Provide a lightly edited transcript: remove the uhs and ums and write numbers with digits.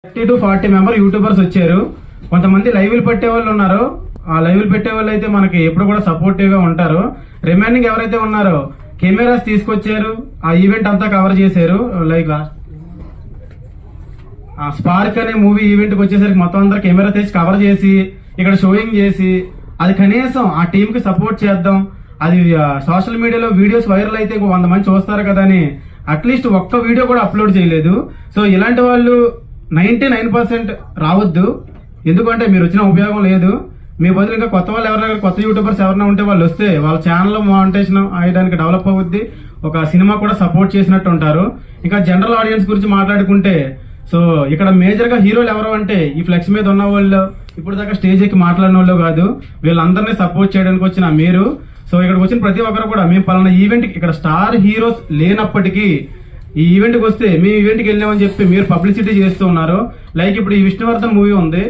30 to 40 member YouTubers వచ్చారు. కొంతమంది లైవ్లు పెట్టే వాళ్ళు ఉన్నారు. ఆ లైవ్లు పెట్టే వాళ్ళు అయితే మనకి ఎప్పుడు కూడా సపోర్టివ్ గా ఉంటారు. రిమైనింగ్ ఎవరైతే ఉన్నారో కెమెరాస్ తీసుకొచ్చారు, ఆ ఈవెంట్ అంతా కవర్ చేశారు. లైక్ స్పార్క్ అనే మూవీ ఈవెంట్ కి వచ్చేసరికి మొత్తం అందరు కెమెరా తెచ్చి కవర్ చేసి ఇక్కడ షోయింగ్ చేసి అది కనీసం ఆ టీం కి సపోర్ట్ చేద్దాం, అది సోషల్ మీడియాలో వీడియోస్ వైరల్ అయితే 100 మంది చూస్తారు కదా అని అట్లీస్ట్ ఒక్క వీడియో కూడా అప్లోడ్ చేయలేదు. సో ఇలాంటి వాళ్ళు 99% రావద్దు. ఎందుకంటే మీరు వచ్చిన ఉపయోగం లేదు. మీ బదులు ఇంకా కొత్త వాళ్ళు ఎవరైనా, కొత్త యూట్యూబర్స్ ఎవరైనా ఉంటే వాళ్ళు వస్తే వాళ్ళ ఛానల్ మానిటైజేషన్ అయ్యడానికి డెవలప్ అవుద్ది. ఒక సినిమా కూడా సపోర్ట్ చేసినట్టు ఉంటారు. ఇంకా జనరల్ ఆడియన్స్ గురించి మాట్లాడుకుంటే, సో ఇక్కడ మేజర్ గా హీరోలు ఎవరు అంటే ఈ ఫ్లెక్స్ మీద ఉన్న వాళ్ళు, ఇప్పుడు దాకా స్టేజ్ ఎక్కి మాట్లాడిన వాళ్ళు కాదు, వీళ్ళందరినీ సపోర్ట్ చేయడానికి వచ్చిన మీరు. సో ఇక్కడికి వచ్చిన ప్రతి ఒక్కరు కూడా మేము పలానా ఈవెంట్, ఇక్కడ స్టార్ హీరోస్ లేనప్పటికీ ఈ ఈవెంట్ కి వస్తే మేము ఈవెంట్ కి వెళ్ళామని చెప్పి మీరు పబ్లిసిటీ చేస్తూ ఉన్నారు. లైక్ ఇప్పుడు ఈ విష్ణువర్ధన్ మూవీ ఉంది,